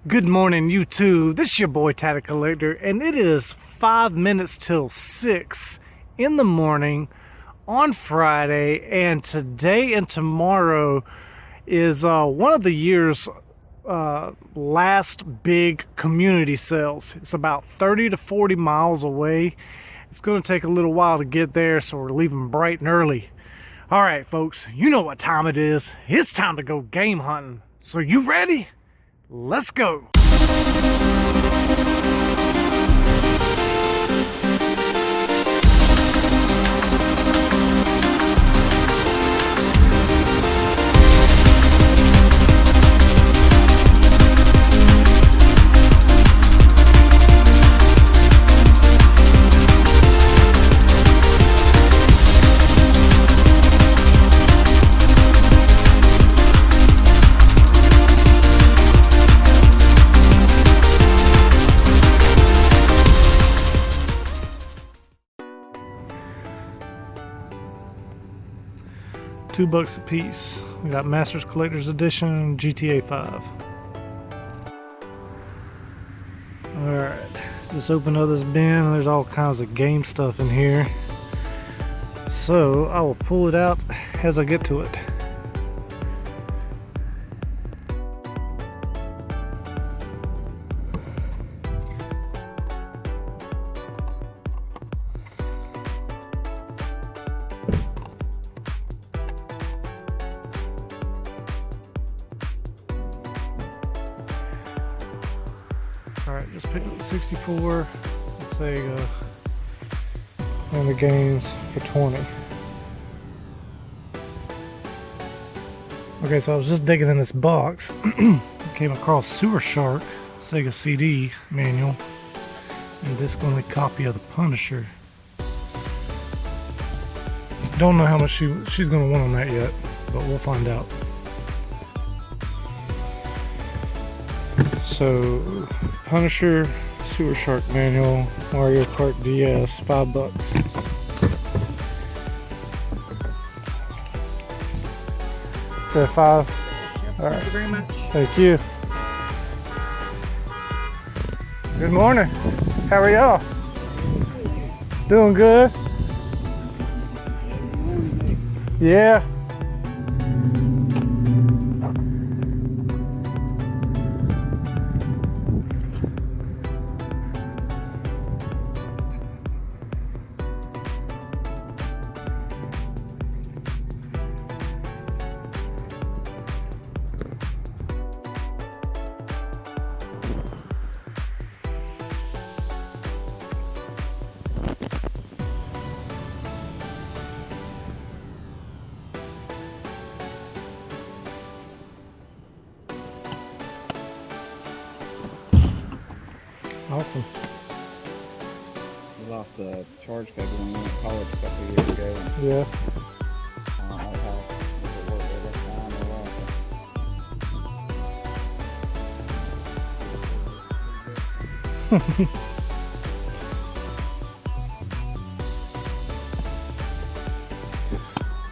Good morning, YouTube. This is your boy Tatted Collector, and it is 5 minutes till 6 in the morning on Friday. And today and tomorrow is one of the year's last big community sales. It's about 30 to 40 miles away. It's going to take a little while to get there, so we're leaving bright and early. All right, folks, you know what time it is. It's time to go game hunting. So you ready? Let's go. $2 a piece. We got Masters Collector's Edition and GTA 5. Alright, just open up this bin. There's all kinds of game stuff in here. So I will pull it out as I get to it. Alright, just picked up the 64, let's say, and the games for 20. Okay, so I was just digging in this box, came across Sewer Shark Sega CD manual, and disc-only copy of the Punisher. Don't know how much she's going to want on that yet, but we'll find out. So, Punisher, Sewer Shark Manual, Mario Kart DS, $5. Is that 5? Yep, all right. Thank you very much. Thank you. Good morning. How are y'all? Doing good? Yeah. Awesome. We lost a charge cable when we went to college a couple of years ago. And Yeah. I don't know how it worked every time or what.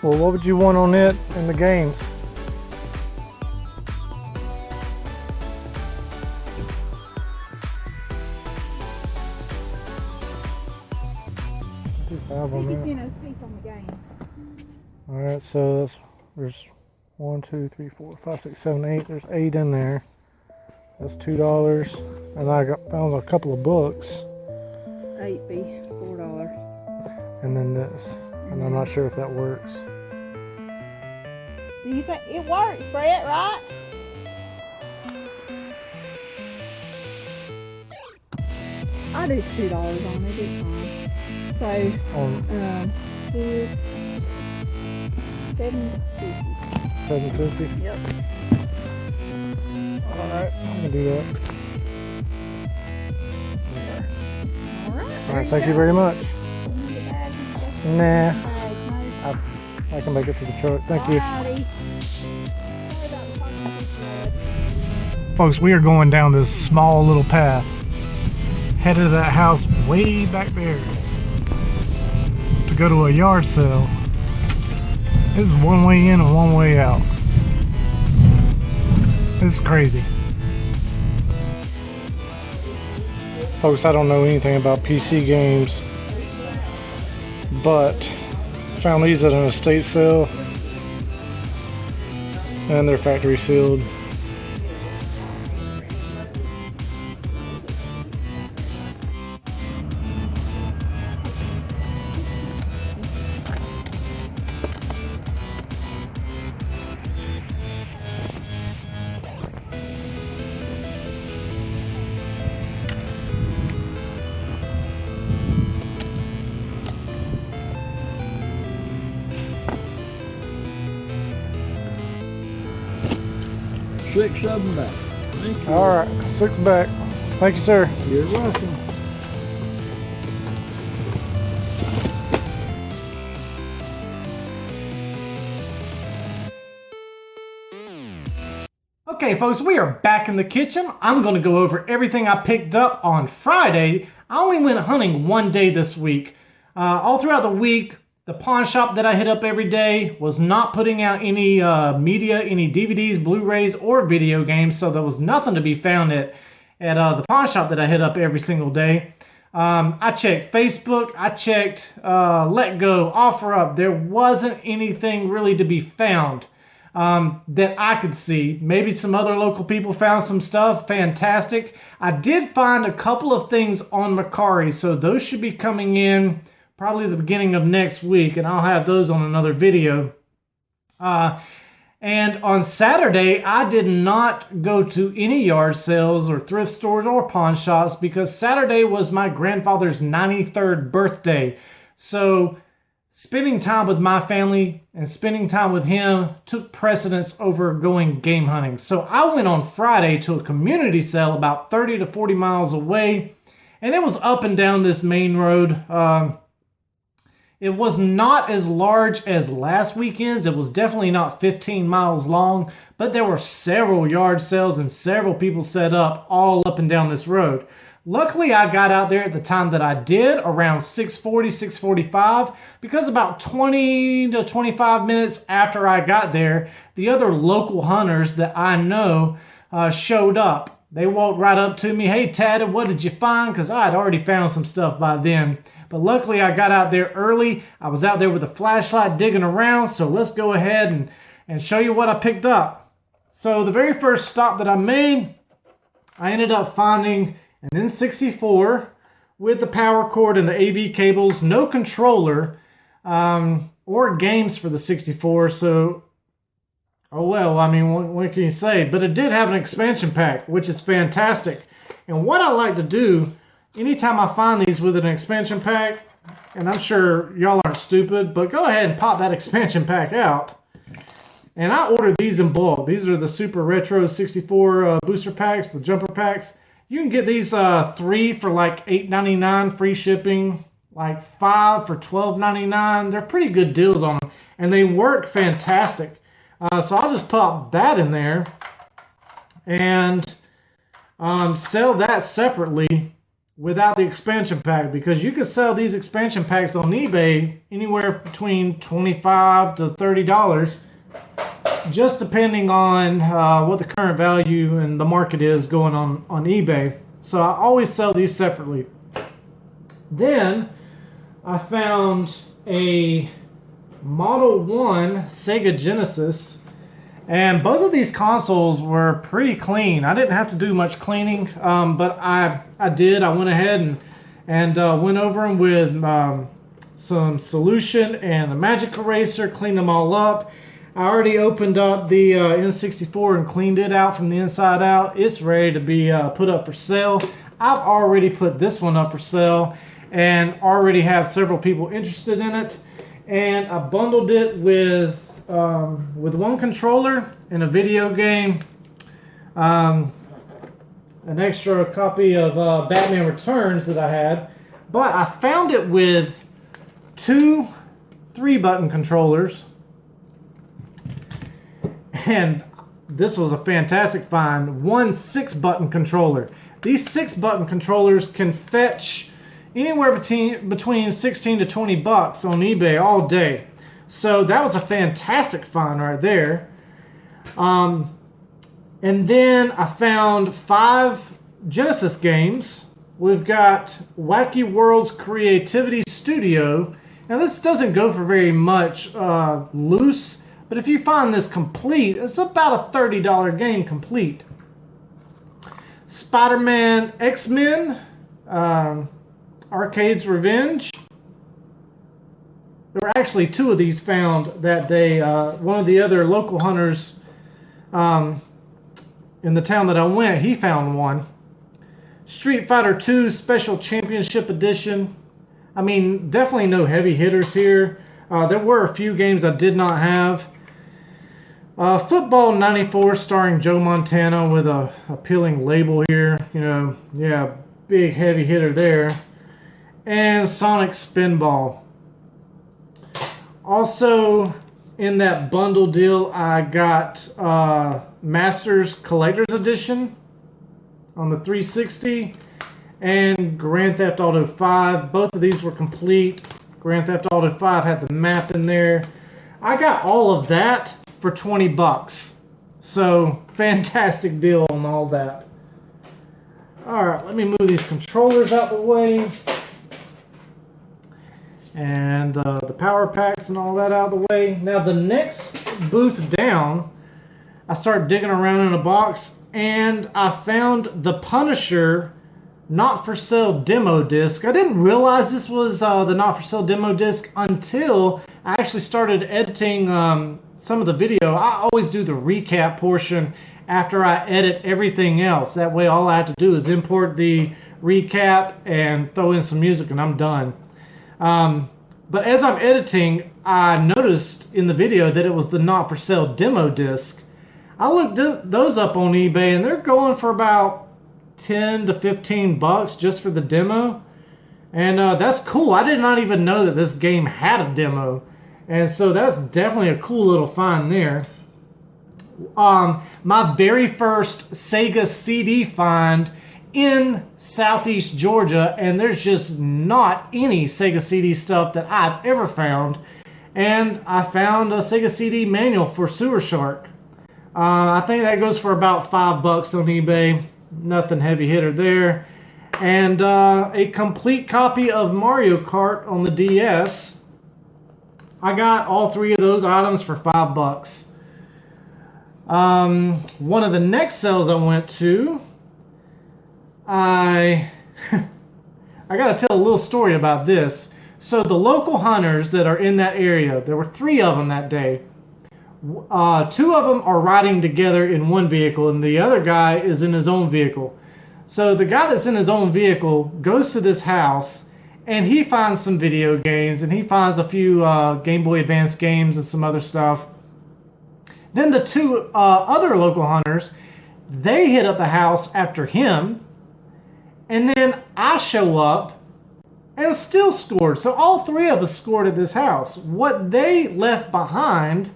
Well, what would you want on it in the games? Alright, so there's 1, 2, 3, 4, 5, 6, 7, 8. There's 8 in there. That's $2. And I found a couple of books. 8 be $4. And then this. And I'm not sure if that works. Do you think it works, Brett, right? I do $2 on it, it's fine. So, 6, 750. $7.50? Yep. Alright, I'm gonna do that. Alright, thank you very much. Nah, I can make it to the truck. Thank you. Folks, we are going down this small little path. Headed to that house way back there to go to a yard sale. This is one way in and one way out. This is crazy. Folks, I don't know anything about PC games, but found these at an estate sale, and they're factory sealed. Six of them back. Thank you. All right, 6 back. Thank you, sir. You're welcome. Okay, folks, we are back in the kitchen. I'm going to go over everything I picked up on Friday. I only went hunting one day this week. All throughout the week, the pawn shop that I hit up every day was not putting out any media, any DVDs, Blu-rays, or video games, so there was nothing to be found at the pawn shop that I hit up every single day. I checked Facebook, I checked Let Go, OfferUp. There wasn't anything really to be found that I could see. Maybe some other local people found some stuff. Fantastic. I did find a couple of things on Mercari, so those should be coming in probably the beginning of next week, and I'll have those on another video. And on Saturday, I did not go to any yard sales or thrift stores or pawn shops because Saturday was my grandfather's 93rd birthday. So spending time with my family and spending time with him took precedence over going game hunting. So I went on Friday to a community sale about 30 to 40 miles away, and it was up and down this main road. It was not as large as last weekend's. It was definitely not 15 miles long, but there were several yard sales and several people set up all up and down this road. Luckily, I got out there at the time that I did, around 6:40, 6:45, because about 20 to 25 minutes after I got there, the other local hunters that I know showed up. They walked right up to me. Hey, Tatted, what did you find? Because I had already found some stuff by then. But luckily, I got out there early. I was out there with a flashlight digging around. So let's go ahead and show you what I picked up. So the very first stop that I made, I ended up finding an N64 with the power cord and the AV cables, no controller or games for the 64. So, oh well, I mean, what can you say? But it did have an expansion pack, which is fantastic. And what I like to do, anytime I find these with an expansion pack, and I'm sure y'all aren't stupid, but go ahead and pop that expansion pack out. And I ordered these in bulk. These are the Super Retro 64 booster packs, the jumper packs. You can get these 3 for like $8.99 free shipping, like 5 for $12.99. They're pretty good deals on them, and they work fantastic. So I'll just pop that in there and sell that separately without the expansion pack, because you can sell these expansion packs on eBay anywhere between $25 to $30, just depending on what the current value and the market is going on eBay. So I always sell these separately. Then I found a Model 1 Sega Genesis, and both of these consoles were pretty clean. I didn't have to do much cleaning, but I did. I went ahead and went over them with some solution and a magic eraser, cleaned them all up. I already opened up the N64 and cleaned it out from the inside out. It's ready to be put up for sale. I've already put this one up for sale and already have several people interested in it. And I bundled it with one controller and a video game, an extra copy of Batman Returns that I had, but I found it with 2 3-button controllers, and this was a fantastic find. 1 6-button controller. These 6-button controllers can fetch anywhere between 16 to 20 bucks on eBay all day. So that was a fantastic find right there. And then I found 5 Genesis games we've got Wacky Worlds Creativity Studio. Now this doesn't go for very much loose, but if you find this complete, it's about a $30 game complete. Spider-Man X-Men, Arcade's Revenge. There were actually 2 of these found that day. One of the other local hunters in the town that I went, he found one. Street Fighter 2 Special Championship Edition. I mean, definitely no heavy hitters here. There were a few games I did not have. Football 94 starring Joe Montana with a appealing label here. You know, yeah, big heavy hitter there. And Sonic Spinball. Also, in that bundle deal, I got Masters Collector's Edition on the 360 and Grand Theft Auto 5. Both of these were complete. Grand Theft Auto 5 had the map in there. I got all of that for $20. So, fantastic deal on all that. Alright, let me move these controllers out the way. And the power packs and all that out of the way. Now the next booth down, I started digging around in a box and I found the Punisher Not For Sale demo disc. I didn't realize this was the Not For Sale demo disc until I actually started editing some of the video. I always do the recap portion after I edit everything else. That way all I have to do is import the recap and throw in some music and I'm done. But as I'm editing, I noticed in the video that it was the Not For Sale demo disc. I looked those up on eBay and they're going for about 10 to 15 bucks just for the demo. And that's cool. I did not even know that this game had a demo. And so that's definitely a cool little find there. My very first Sega CD find in Southeast Georgia, and there's just not any Sega CD stuff that I've ever found. And I found a Sega CD manual for Sewer Shark. I think that goes for about $5 on eBay. Nothing heavy hitter there. And a complete copy of Mario Kart on the DS. I got all 3 of those items for $5. One of the next sales I went to, I got to tell a little story about this. So the local hunters that are in that area, there were 3 of them that day. 2 of them are riding together in one vehicle and the other guy is in his own vehicle. So the guy that's in his own vehicle goes to this house and he finds some video games and he finds a few Game Boy Advance games and some other stuff. Then the 2 other local hunters, they hit up the house after him. And then I show up and still scored. So all 3 of us scored at this house. What they left behind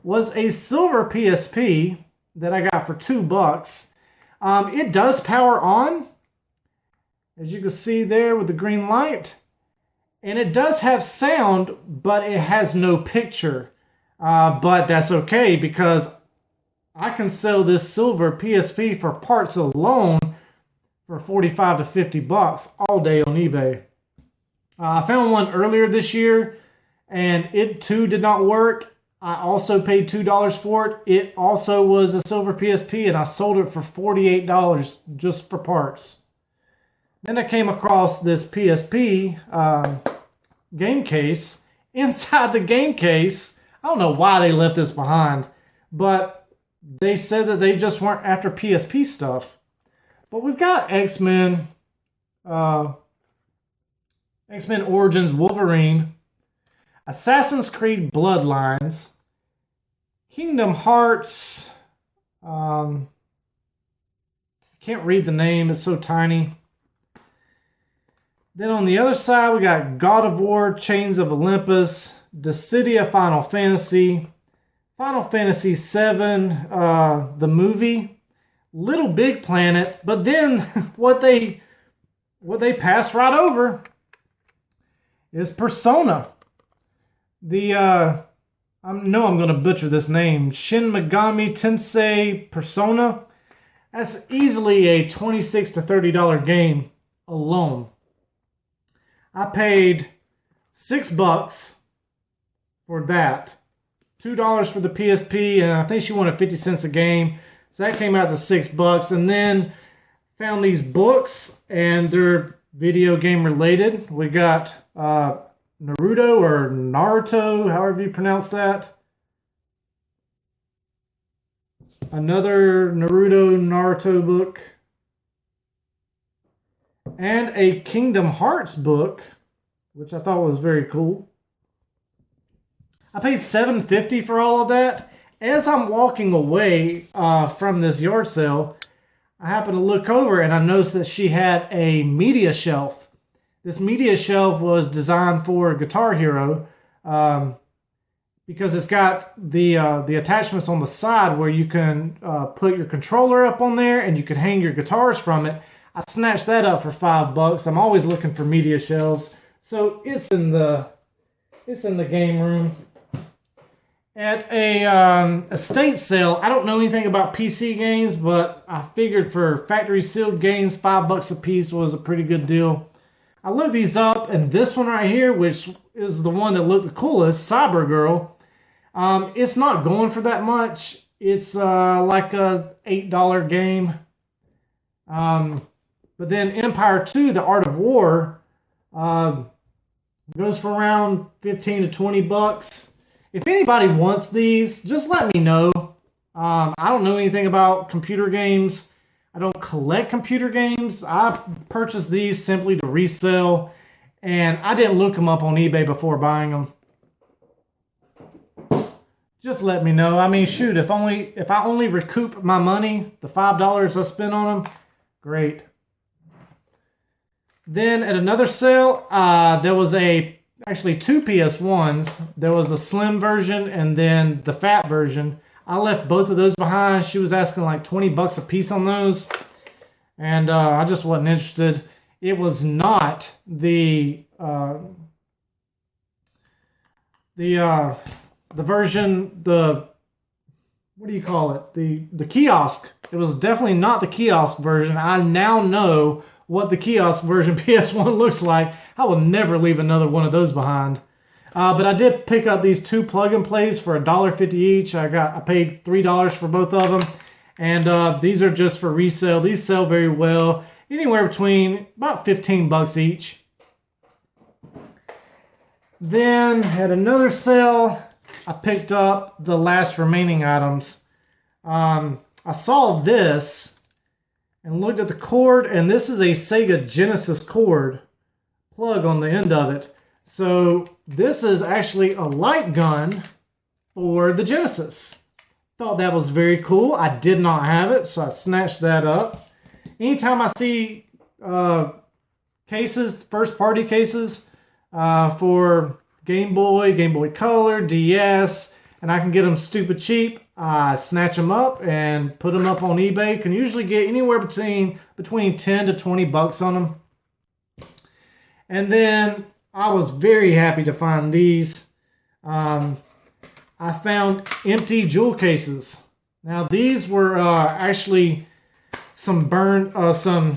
was a silver PSP that I got for $2. It does power on, as you can see there with the green light. And it does have sound, but it has no picture. But that's okay because I can sell this silver PSP for parts alone for $45 to $50 all day on eBay. I found one earlier this year and it too did not work. I also paid $2 for it. It also was a silver PSP and I sold it for $48 just for parts. Then I came across this PSP game case. Inside the game case, I don't know why they left this behind, but they said that they just weren't after PSP stuff. But we've got X-Men, X-Men Origins Wolverine, Assassin's Creed Bloodlines, Kingdom Hearts, I can't read the name, it's so tiny. Then on the other side, we got God of War, Chains of Olympus, Dissidia Final Fantasy, Final Fantasy VII, the movie, Little Big Planet, but then what they pass right over is Persona. I know I'm going to butcher this name, Shin Megami Tensei Persona. That's easily a $26 to $30 game. alone. I paid $6 for that. $2 for the PSP, and I think she wanted 50 cents a game. So that came out to $6. And then found these books, and they're video game related. We got Naruto or Naruto, however you pronounce that. Another Naruto book. And a Kingdom Hearts book, which I thought was very cool. I paid $7.50 for all of that. As I'm walking away from this yard sale, I happened to look over and I noticed that she had a media shelf. This media shelf was designed for Guitar Hero because it's got the attachments on the side where you can put your controller up on there and you can hang your guitars from it. I snatched that up for $5. I'm always looking for media shelves, so it's in the game room. At a estate sale, I don't know anything about PC games, but I figured for factory sealed games, $5 a piece was a pretty good deal. I looked these up, and this one right here, which is the one that looked the coolest, Cyber Girl, it's not going for that much. It's like a $8 game. But then Empire 2, The Art of War, goes for around 15 to 20 bucks. If anybody wants these, just let me know. I don't know anything about computer games. I don't collect computer games. I purchased these simply to resell, and I didn't look them up on eBay before buying them. Just let me know. I mean, shoot, if I only recoup my money, the $5 I spent on them, great. Then at another sale, there was actually two PS1s. There was a slim version and then the fat version. I left both of those behind. She was asking like $20 a piece on those, and I just wasn't interested. It was not the version, what do you call it? The kiosk. It was definitely not the kiosk version. I now know what the kiosk version PS1 looks like. I will never leave another one of those behind. But I did pick up these two plug-and-plays for $1.50 each. I paid $3 for both of them. And these are just for resale. These sell very well. Anywhere between about $15 each. Then at another sale, I picked up the last remaining items. I saw this and looked at the cord, and this is a Sega Genesis cord plug on the end of it. So this is actually a light gun for the Genesis. Thought that was very cool. I did not have it, so I snatched that up. Anytime I see cases, first party cases for Game Boy Color, DS, and I can get them stupid cheap, I snatch them up and put them up on eBay. Can usually get anywhere between 10 to 20 bucks on them. And then I was very happy to find these. I found empty jewel cases. Now these were actually some rewritable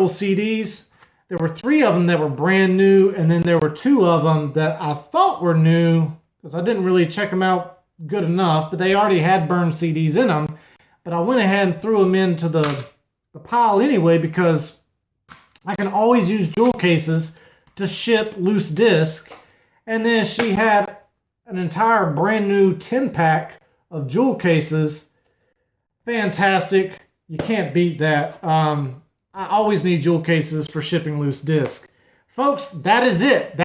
CDs. There were 3 of them that were brand new, and then there were 2 of them that I thought were new because I didn't really check them out good enough, but they already had burned CDs in them. But I went ahead and threw them into the pile anyway because I can always use jewel cases to ship loose disc. And then she had an entire brand new 10-pack of jewel cases. Fantastic. You can't beat that. I always need jewel cases for shipping loose disc. Folks, that is it.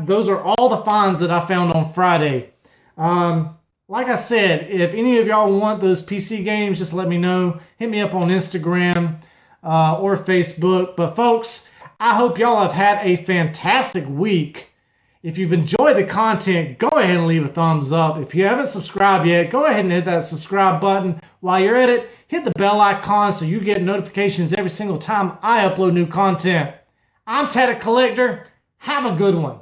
Those are all the finds that I found on Friday. Like I said, if any of y'all want those PC games, just let me know. Hit me up on Instagram or Facebook. But folks, I hope y'all have had a fantastic week. If you've enjoyed the content, go ahead and leave a thumbs up. If you haven't subscribed yet, go ahead and hit that subscribe button. While you're at it, hit the bell icon so you get notifications every single time I upload new content. I'm Tatted Collector. Have a good one.